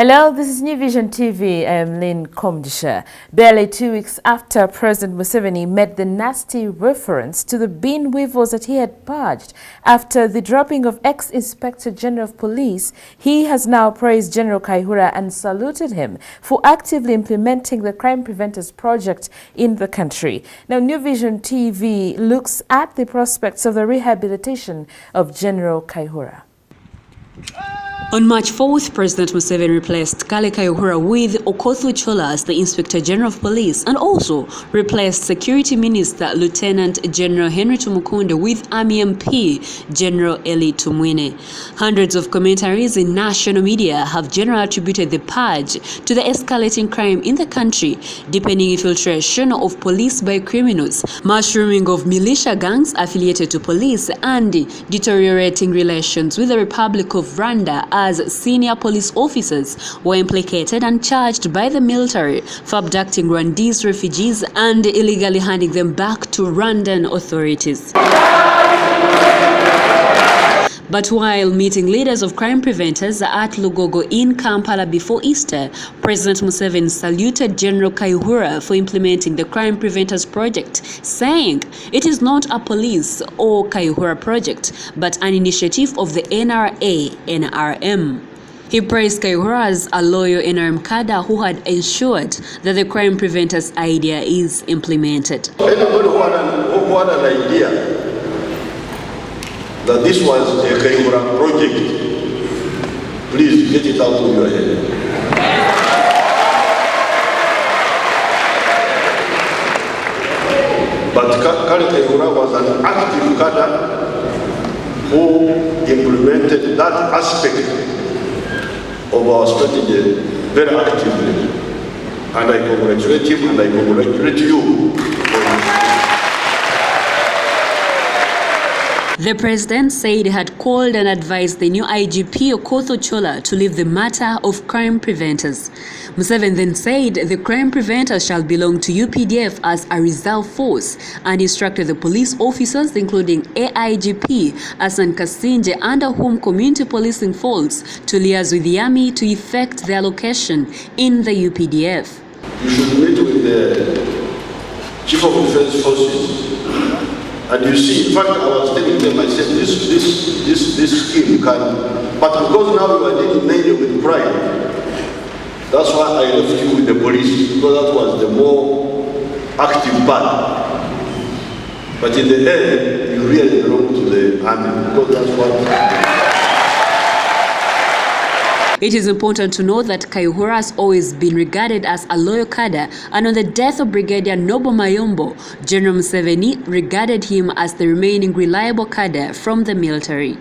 Hello, this is New Vision TV. I'm Lynn Komdisha. Barely 2 weeks after President Museveni made the nasty reference to the bin weevils that he had purged after the dropping of ex-Inspector General of Police, he has now praised General Kayihura and saluted him for actively implementing the Crime Preventers Project in the country. Now, New Vision TV looks at the prospects of the rehabilitation of General Kayihura. On March 4th, President Museveni replaced Kayihura with Okoth Chola as the Inspector General of Police and also replaced Security Minister Lieutenant General Henry Tumukunde with Army MP General Eli Tumwine. Hundreds of commentaries in national media have generally attributed the purge to the escalating crime in the country, deepening infiltration of police by criminals, mushrooming of militia gangs affiliated to police, and deteriorating relations with the Republic of Rwanda as senior police officers were implicated and charged by the military for abducting Rwandese refugees and illegally handing them back to Rwandan authorities. But while meeting leaders of crime preventers at Lugogo in Kampala before Easter, President Museveni saluted General Kayihura for implementing the Crime Preventers Project, saying it is not a police or Kayihura project, but an initiative of the NRM. He praised Kayihura as a loyal NRM cadre who had ensured that the Crime Preventers idea is implemented. Anybody who had an idea that this was a Kayihura project, please get it out of your head. But Kayihura was an active cadre who implemented that aspect of our strategy very actively. And I congratulate him and I congratulate you for this. The president said he had called and advised the new IGP Okoth Chola to leave the matter of crime preventers. Museveni then said the crime preventers shall belong to UPDF as a reserve force and instructed the police officers, including AIGP Hassan Kasinje, under whom community policing falls, to liaise with the army to effect their allocation in the UPDF. You should meet with the Chief of Defense Forces. And you see, in fact, I was telling them, I said, this scheme can, but because now you are dealing mainly with crime, that's why I left you with the police, because that was the more active part. But in the end, you really belong to the army, because that's what. It is important to note that Kayihura has always been regarded as a loyal cadre, and on the death of Brigadier Nobo Mayombo, General Museveni regarded him as the remaining reliable cadre from the military.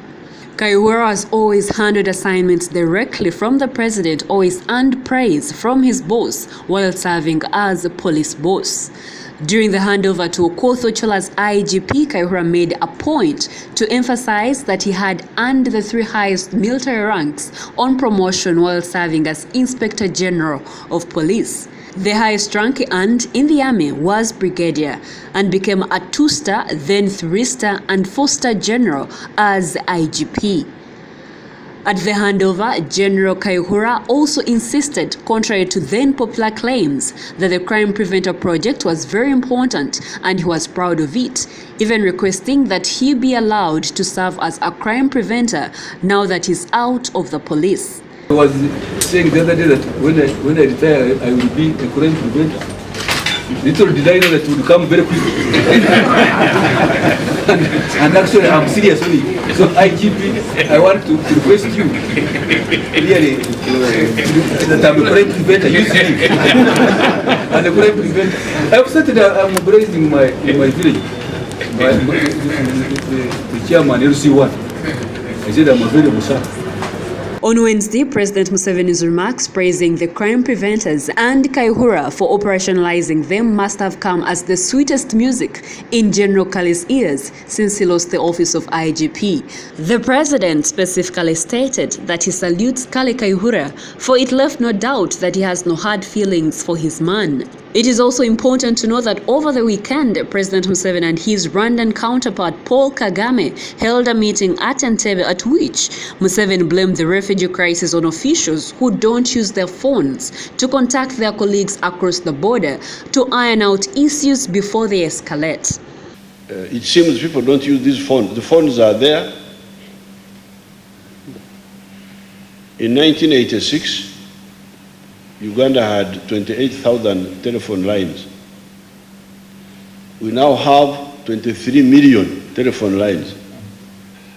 Kayihura has always handled assignments directly from the president, always earned praise from his boss while serving as a police boss. During the handover to Okoth Chola's IGP, Kayihura made a point to emphasize that he had earned the 3 highest military ranks on promotion while serving as Inspector General of Police. The highest rank he earned in the army was Brigadier and became a 2-star, then 3-star and 4-star general as IGP. At the handover, General Kayihura also insisted, contrary to then popular claims, that the Crime Preventer Project was very important and he was proud of it, even requesting that he be allowed to serve as a crime preventer now that he's out of the police. I was saying the other day that when I retire, I will be a crime preventer. Little did I know that it would come very quickly. and actually, I'm serious only. So IGP, I want to request you, really, that I'm a crime preventer. You see, and a crime preventer. I've started. I'm mobilizing in my village. The chairman LC1. I said I'm available, sir. On Wednesday, President Museveni's remarks praising the crime preventers and Kayihura for operationalizing them must have come as the sweetest music in General Kale's ears since he lost the office of IGP. The president specifically stated that he salutes Kayihura, for it left no doubt that he has no hard feelings for his man. It is also important to know that over the weekend, President Museveni and his Rwandan counterpart Paul Kagame held a meeting at Entebbe at which Museveni blamed the refugee crisis on officials who don't use their phones to contact their colleagues across the border to iron out issues before they escalate. It seems people don't use these phones. The phones are there. In 1986, Uganda had 28,000 telephone lines. We now have 23 million telephone lines.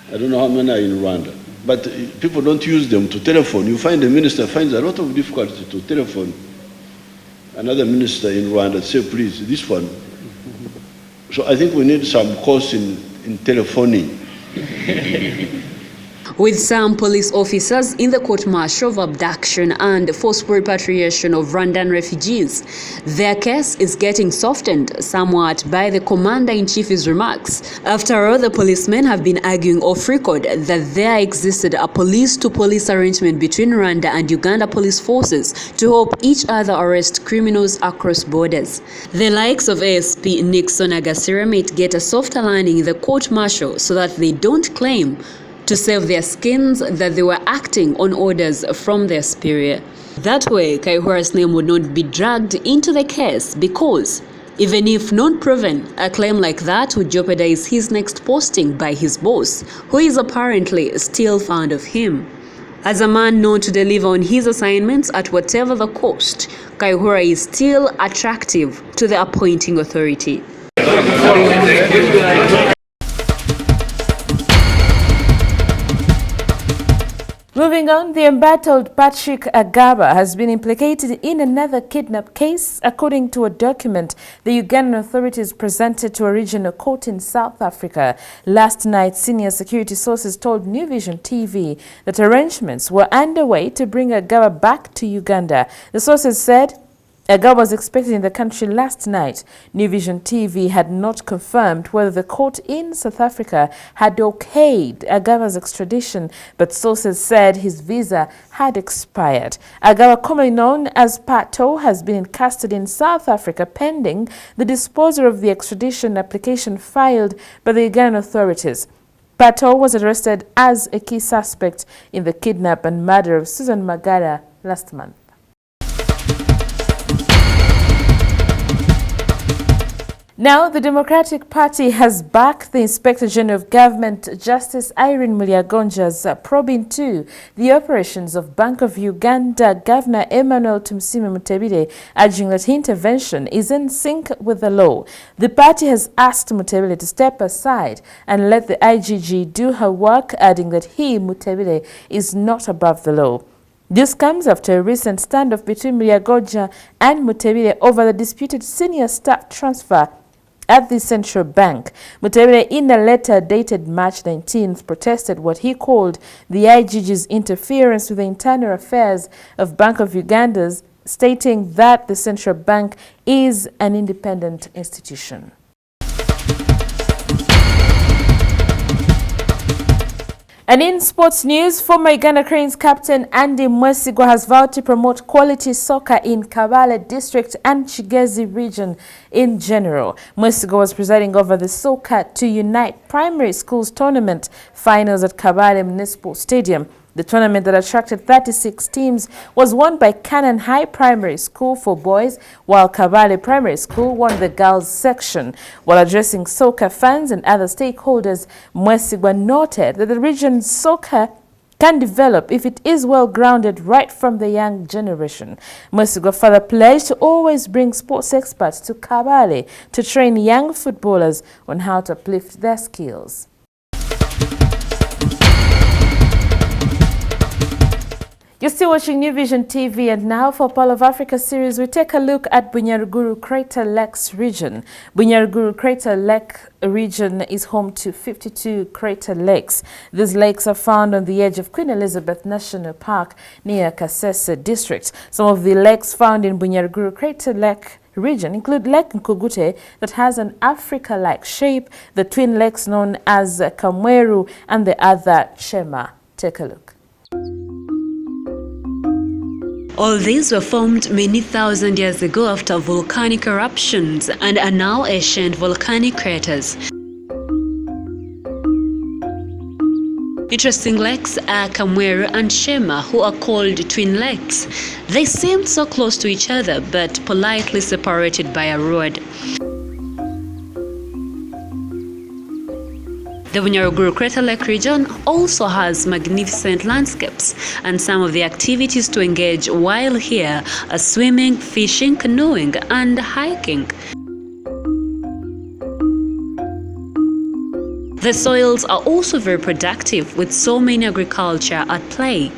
I don't know how many are in Rwanda, but people don't use them to telephone. You find the minister finds a lot of difficulty to telephone another minister in Rwanda, say, please, this one. So I think we need some course in telephoning. With some police officers in the court-martial of abduction and forceful repatriation of Rwandan refugees, their case is getting softened somewhat by the commander-in-chief's remarks. After all, the policemen have been arguing off record that there existed a police-to-police arrangement between Rwanda and Uganda police forces to help each other arrest criminals across borders. The likes of ASP Nixon Agasira may get a softer landing in the court-martial so that they don't claim to save their skins that they were acting on orders from their superior. That way, Kayihura's name would not be dragged into the case because, even if not proven, a claim like that would jeopardize his next posting by his boss, who is apparently still fond of him. As a man known to deliver on his assignments at whatever the cost, Kayihura is still attractive to the appointing authority. Moving on, the embattled Patrick Agaba has been implicated in another kidnap case, according to a document the Ugandan authorities presented to a regional court in South Africa. Last night, senior security sources told New Vision TV that arrangements were underway to bring Agaba back to Uganda. The sources said Agaba was expected in the country last night. New Vision TV had not confirmed whether the court in South Africa had okayed Agaba's extradition, but sources said his visa had expired. Agaba, commonly known as Pato, has been in custody in South Africa pending the disposal of the extradition application filed by the Ugandan authorities. Pato was arrested as a key suspect in the kidnap and murder of Susan Magara last month. Now, the Democratic Party has backed the Inspector General of Government, Justice Irene Mulyagonja's probe into the operations of Bank of Uganda Governor Emmanuel Tumusiime Mutebile, urging that intervention is in sync with the law. The party has asked Mutebile to step aside and let the IGG do her work, adding that he, Mutebile, is not above the law. This comes after a recent standoff between Mulyagonja and Mutebile over the disputed senior staff transfer at the central bank. Mutebile, in a letter dated March 19th, protested what he called the IGG's interference with the internal affairs of Bank of Uganda, stating that the central bank is an independent institution. And in sports news, former Uganda Cranes captain Andy Mwesigwa has vowed to promote quality soccer in Kabale district and Kigezi region in general. Mwesigwa was presiding over the Soccer to Unite Primary Schools tournament finals at Kabale Municipal Stadium. The tournament that attracted 36 teams was won by Canaan High Primary School for boys, while Kabale Primary School won the girls section. While addressing soccer fans and other stakeholders, Mwesigwa noted that the region's soccer can develop if it is well grounded right from the young generation. Mwesigwa further pledged to always bring sports experts to Kabale to train young footballers on how to uplift their skills. You're still watching New Vision TV, and now for Pearl of Africa series, we take a look at Bunyaruguru Crater Lakes region. Bunyaruguru Crater Lake region is home to 52 crater lakes. These lakes are found on the edge of Queen Elizabeth National Park near Kasese district. Some of the lakes found in Bunyaruguru Crater Lake region include Lake Nkugute that has an Africa-like shape, the twin lakes known as Kamweru, and the other Chema. Take a look. All these were formed many thousand years ago after volcanic eruptions and are now ancient volcanic craters. Interesting lakes are Kamweru and Shema, who are called twin lakes. They seem so close to each other, but politely separated by a road. The Bunyaruguru Crater Lake region also has magnificent landscapes, and some of the activities to engage while here are swimming, fishing, canoeing, and hiking. The soils are also very productive, with so many agriculture at play.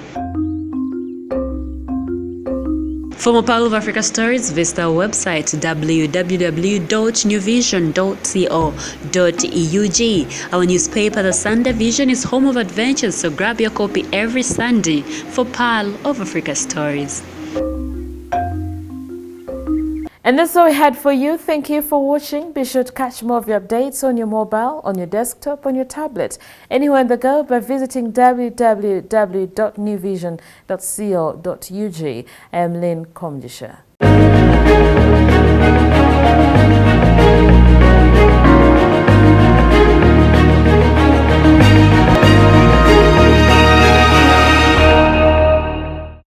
For more Pearl of Africa stories, visit our website www.newvision.co.ug. Our newspaper, The Sunday Vision, is home of adventures, so grab your copy every Sunday for Pearl of Africa stories. And that's all we had for you. Thank you for watching. Be sure to catch more of your updates on your mobile, on your desktop, on your tablet, anywhere in the go by visiting www.newvision.co.ug. I am Lynn Komdisha.